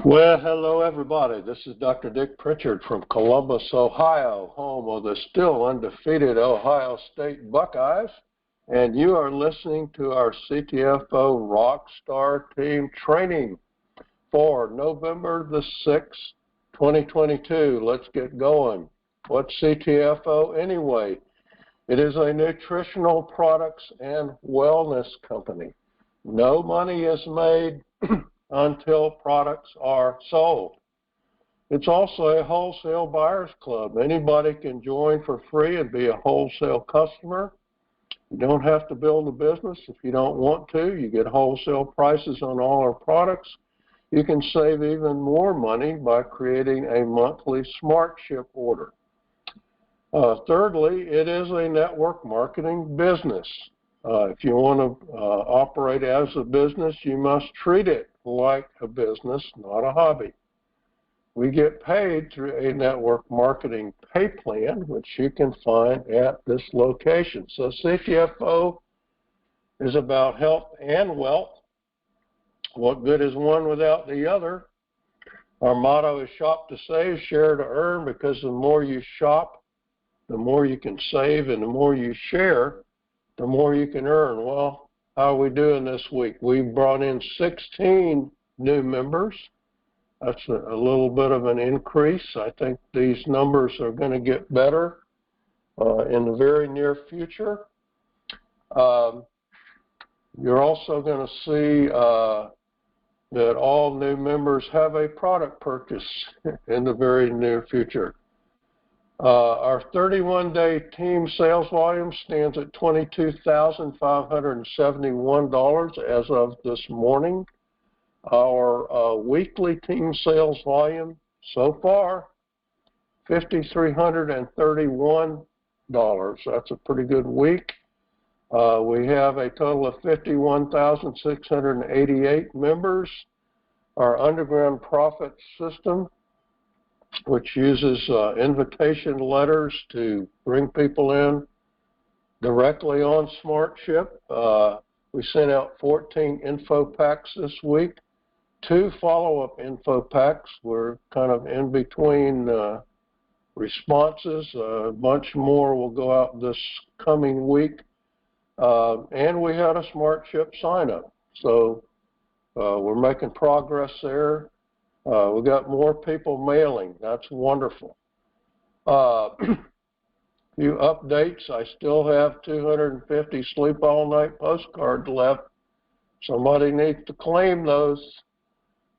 Well, hello everybody. This is Dr. Dick Pritchard from Columbus, Ohio, home of the still undefeated Ohio State Buckeyes. And you are listening to our CTFO Rockstar Team Training for November the 6th, 2022. Let's get going. What's CTFO anyway? It is a nutritional products and wellness company. No money is made until products are sold. It's also a wholesale buyers club. Anybody can join for free and be a wholesale customer. You don't have to build a business if you don't want to. You get wholesale prices on all our products. You can save even more money by creating a monthly smart ship order. Thirdly, it is a network marketing business. If you want to operate as a business, you must treat it like a business, not a hobby. We get paid through a network marketing pay plan, which you can find at this location. So CTFO is about health and wealth. What good is one without the other? Our motto is shop to save, share to earn, because the more you shop, the more you can save, and the more you share, the more you can earn. Well, how are we doing this week? We brought in 16 new members. That's a little bit of an increase. I think these numbers are going to get better in the very near future. You're also going to see that all new members have a product purchase in the very near future. Our 31-day team sales volume stands at $22,571 as of this morning. Our weekly team sales volume so far, $5,331. That's a pretty good week. We have a total of 51,688 members. Our underground profit system, which uses invitation letters to bring people in directly on SmartShip. We sent out 14 info packs this week, 2 follow-up info packs. We're kind of in between responses. A bunch more will go out this coming week. And we had a SmartShip sign-up. So we're making progress there. We got more people mailing. That's wonderful. Few updates. I still have 250 Sleep All Night postcards left. Somebody needs to claim those.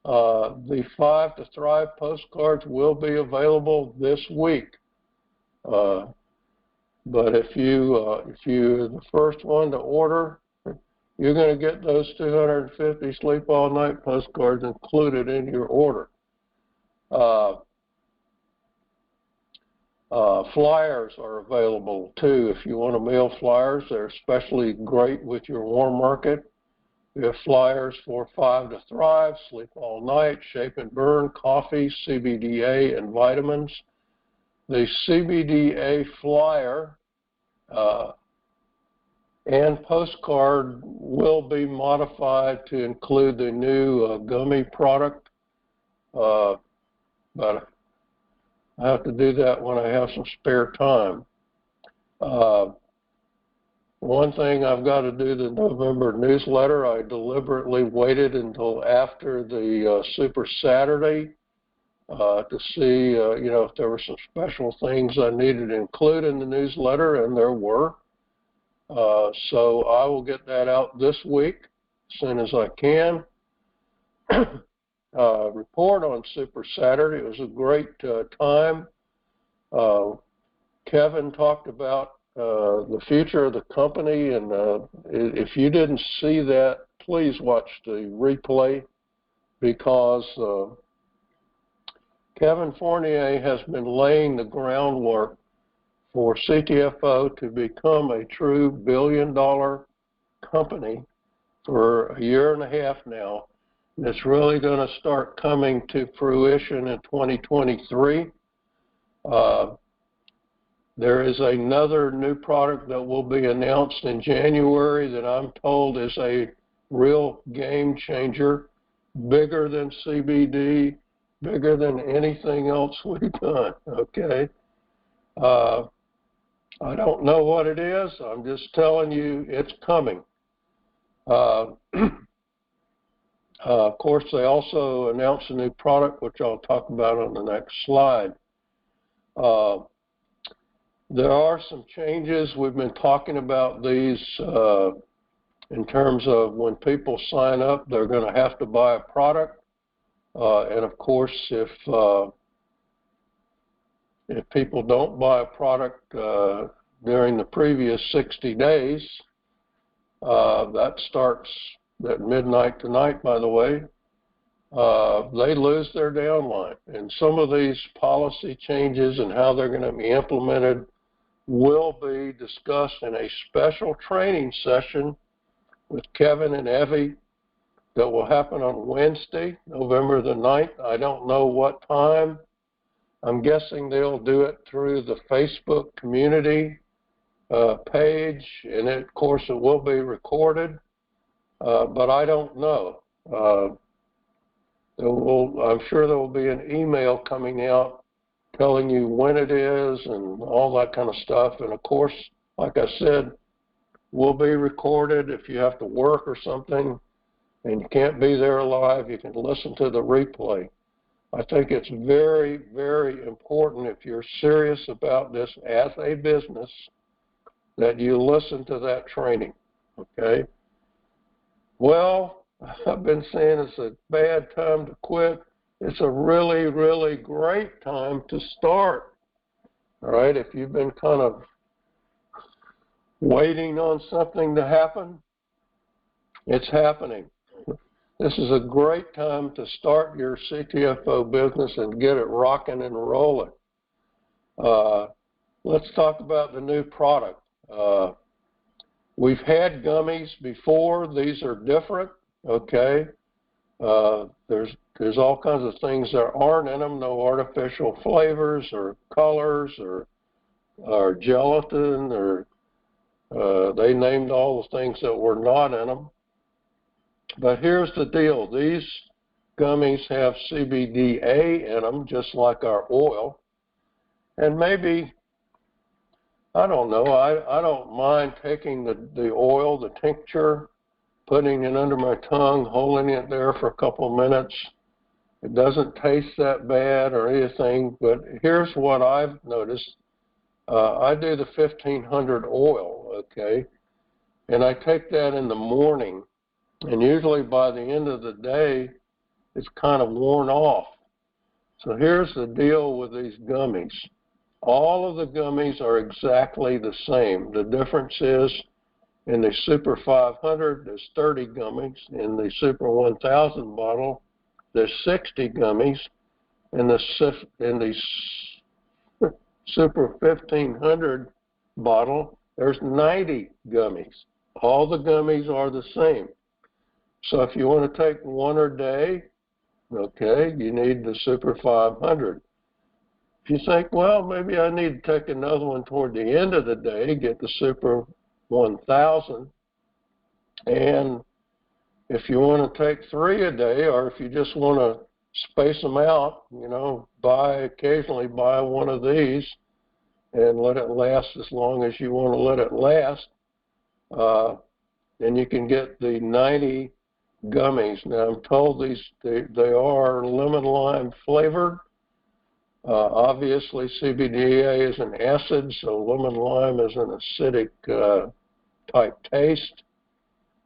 The 5 to Thrive postcards will be available this week. But if you're the first one to order, you're going to get those 250 Sleep All Night postcards included in your order. Flyers are available too. If you want to mail flyers, they're especially great with your warm market. We have flyers for 5 to Thrive, Sleep All Night, Shape and Burn, coffee, CBDA, and vitamins. The CBDA flyer and postcard will be modified to include the new gummy product, but I have to do that when I have some spare time. One thing I've got to do, the November newsletter, I deliberately waited until after the Super Saturday to see, if there were some special things I needed to include in the newsletter, and there were. So I will get that out this week as soon as I can. Report on Super Saturday. It was a great time. Kevin talked about the future of the company, and if you didn't see that, please watch the replay, because Kevin Fournier has been laying the groundwork for CTFO to become a true billion-dollar company for a year and a half now. And it's really going to start coming to fruition in 2023. There is another new product that will be announced in January that I'm told is a real game changer. bigger than CBD, bigger than anything else we've done, okay? I don't know what it is. I'm just telling you it's coming. Of course, they also announced a new product, which I'll talk about on the next slide. There are some changes. We've been talking about these in terms of when people sign up, they're going to have to buy a product. And of course, if people don't buy a product during the previous 60 days, that starts at midnight tonight, by the way, they lose their downline. And some of these policy changes and how they're going to be implemented will be discussed in a special training session with Kevin and Evie that will happen on Wednesday, November the 9th. I don't know what time. I'm guessing they'll do it through the Facebook community page, and of course it will be recorded, but I don't know. I'm sure there will be an email coming out telling you when it is and all that kind of stuff. And of course, like I said, will be recorded. If you have to work or something and you can't be there live, you can listen to the replay. I think it's very, very important, if you're serious about this as a business, that you listen to that training, okay? Well, I've been saying it's a bad time to quit. It's a really, really great time to start, all right? If you've been kind of waiting on something to happen, it's happening. This is a great time to start your CTFO business and get it rocking and rolling. Let's talk about the new product. We've had gummies before. These are different, okay? There's all kinds of things that aren't in them, no artificial flavors or colors or gelatin, or they named all the things that were not in them. But here's the deal. These gummies have CBDA in them, just like our oil. And maybe, I don't know, I don't mind taking the oil, the tincture, putting it under my tongue, holding it there for a couple of minutes. It doesn't taste that bad or anything, but here's what I've noticed. I do the 1500 oil, okay, and I take that in the morning, and usually by the end of the day, it's kind of worn off. So here's the deal with these gummies. All of the gummies are exactly the same. The difference is in the Super 500, there's 30 gummies. In the Super 1000 bottle, there's 60 gummies. In the Super 1500 bottle, there's 90 gummies. All the gummies are the same. So if you want to take one a day, okay, you need the Super 500. If you think, well, maybe I need to take another one toward the end of the day, get the Super 1000. And if you want to take 3 a day, or if you just want to space them out, you know, occasionally buy one of these and let it last as long as you want to let it last, then you can get the 90 gummies. Now, I'm told they are lemon lime flavored. Obviously, CBDA is an acid, so lemon lime is an acidic type taste.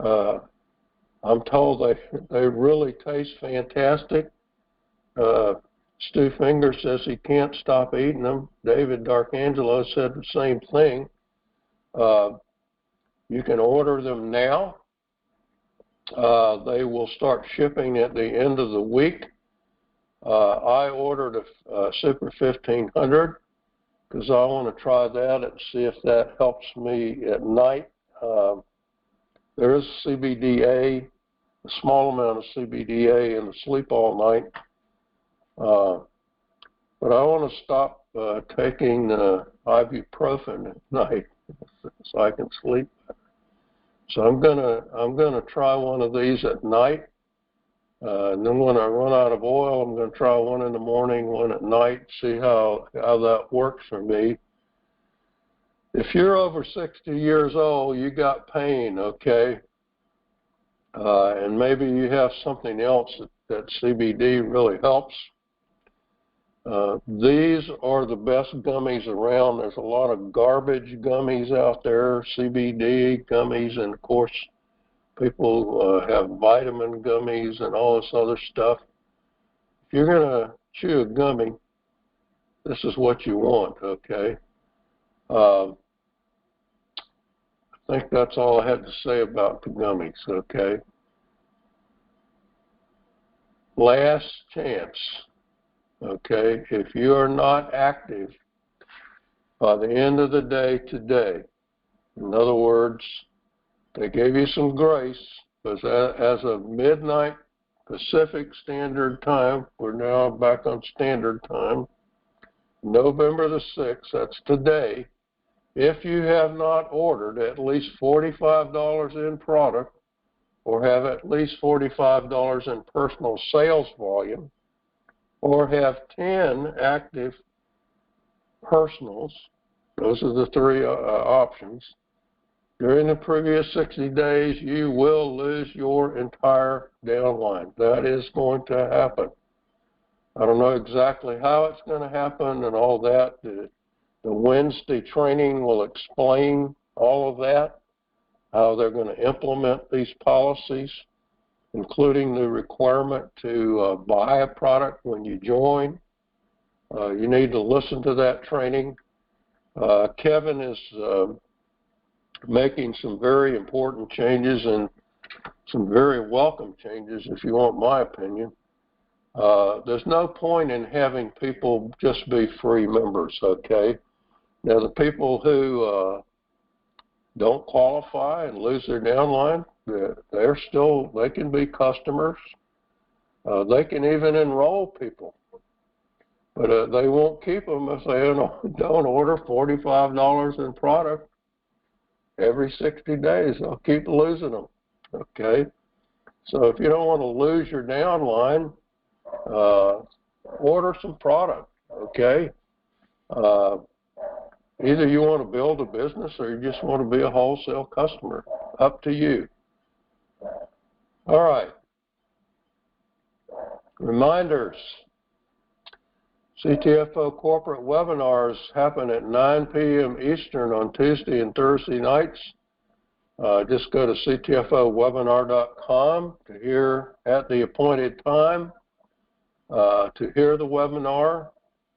I'm told they really taste fantastic. Stu Finger says he can't stop eating them. David D'Arcangelo said the same thing. You can order them now. They will start shipping at the end of the week. I ordered a Super 1500 because I want to try that and see if that helps me at night. There is CBDA, a small amount of CBDA in the sleep all night. But I want to stop taking ibuprofen at night so I can sleep better. So I'm gonna try one of these at night. And then when I run out of oil, I'm going to try one in the morning, one at night, see how that works for me. If you're over 60 years old, you got pain, okay? And maybe you have something else that CBD really helps. These are the best gummies around. There's a lot of garbage gummies out there, CBD gummies, and of course, people have vitamin gummies and all this other stuff. If you're going to chew a gummy, this is what you want, okay? I think that's all I had to say about the gummies, okay? Last chance, okay? If you are not active by the end of the day today, in other words, they gave you some grace, because as of midnight Pacific Standard Time, we're now back on Standard Time, November the 6th, that's today. If you have not ordered at least $45 in product or have at least $45 in personal sales volume or have 10 active personals, those are the three options, during the previous 60 days, you will lose your entire downline. That is going to happen. I don't know exactly how it's going to happen and all that. The Wednesday training will explain all of that, how they're going to implement these policies, including the requirement to buy a product when you join. You need to listen to that training. Kevin is making some very important changes and some very welcome changes, if you want my opinion. There's no point in having people just be free members, okay? Now, the people who don't qualify and lose their downline, they can be customers. They can even enroll people. But they won't keep them if they don't order $45 in product every 60 days. They'll keep losing them, okay? So if you don't want to lose your downline, order some product, okay? Either you want to build a business or you just want to be a wholesale customer. Up to you. All right. Reminders. CTFO corporate webinars happen at 9 p.m. Eastern on Tuesday and Thursday nights. Just go to ctfowebinar.com to hear at the appointed time, to hear the webinar.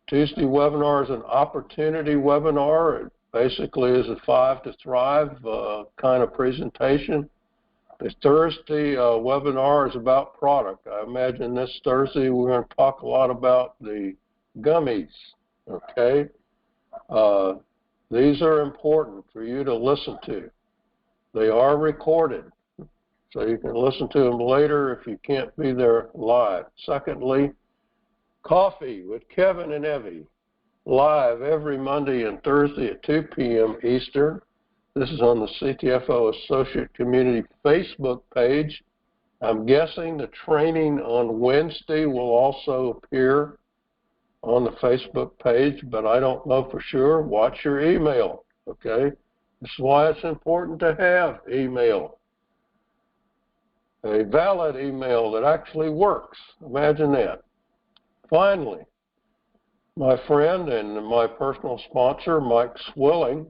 Tuesday webinar is an opportunity webinar. It basically is a 5 to Thrive kind of presentation. The Thursday webinar is about product. I imagine this Thursday we're going to talk a lot about the gummies, okay? These are important for you to listen to. They are recorded, so you can listen to them later if you can't be there live. Secondly, Coffee with Kevin and Evie, live every Monday and Thursday at 2 p.m. Eastern. This is on the CTFO Associate Community Facebook page. I'm guessing the training on Wednesday will also appear on the Facebook page, but I don't know for sure. Watch your email, okay? This is why it's important to have email. A valid email that actually works. Imagine that. Finally, my friend and my personal sponsor, Mike Swilling,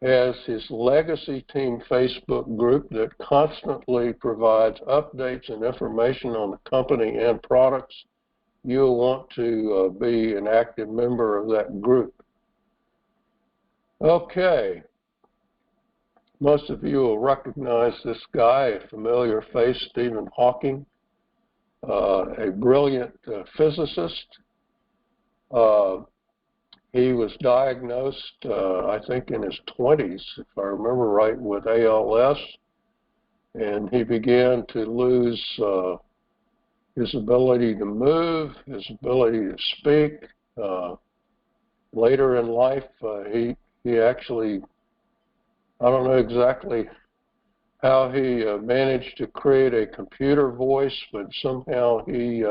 has his Legacy Team Facebook group that constantly provides updates and information on the company and products. You'll want to be an active member of that group. Okay. Most of you will recognize this guy, a familiar face, Stephen Hawking, a brilliant physicist. He was diagnosed, I think, in his 20s, if I remember right, with ALS, and he began to lose his ability to move, his ability to speak. Later in life, he actually, I don't know exactly how he managed to create a computer voice, but somehow he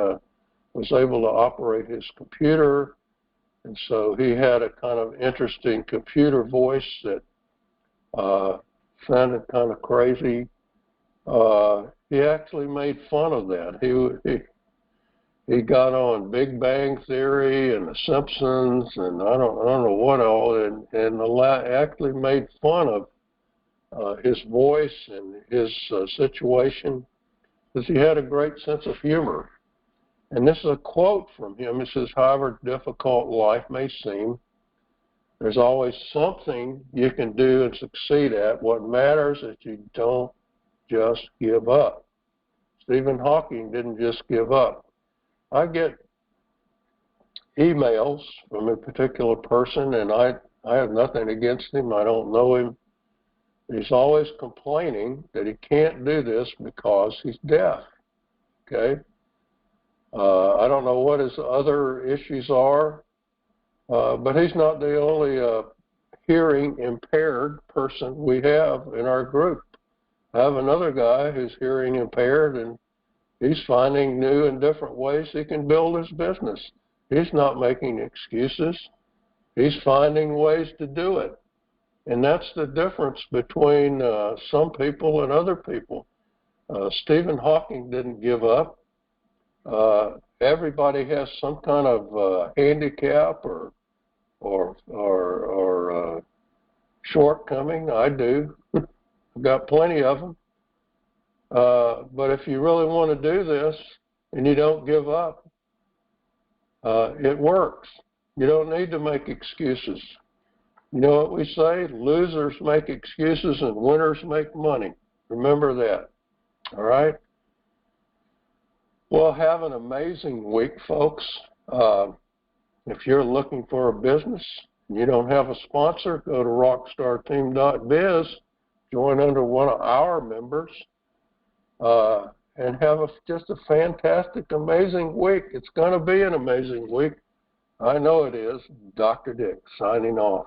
was able to operate his computer. And so he had a kind of interesting computer voice that sounded kind of crazy. He actually made fun of that. He got on Big Bang Theory and The Simpsons and I don't know what all, and actually made fun of his voice and his situation, because he had a great sense of humor. And this is a quote from him. It says, "However difficult life may seem, there's always something you can do and succeed at. What matters is you don't just give up." Stephen Hawking didn't just give up. I get emails from a particular person, and I have nothing against him. I don't know him. He's always complaining that he can't do this because he's deaf. Okay? I don't know what his other issues are, but he's not the only hearing impaired person we have in our group. I have another guy who's hearing impaired, and he's finding new and different ways he can build his business. He's not making excuses. He's finding ways to do it. And that's the difference between some people and other people. Stephen Hawking didn't give up. Everybody has some kind of handicap or shortcoming. I do. I've got plenty of them. But if you really want to do this and you don't give up, it works. You don't need to make excuses. You know what we say? Losers make excuses and winners make money. Remember that. All right? Well, have an amazing week, folks. If you're looking for a business and you don't have a sponsor, go to rockstarteam.biz, join under one of our members, and have just a fantastic, amazing week. It's going to be an amazing week. I know it is. Dr. Dick signing off.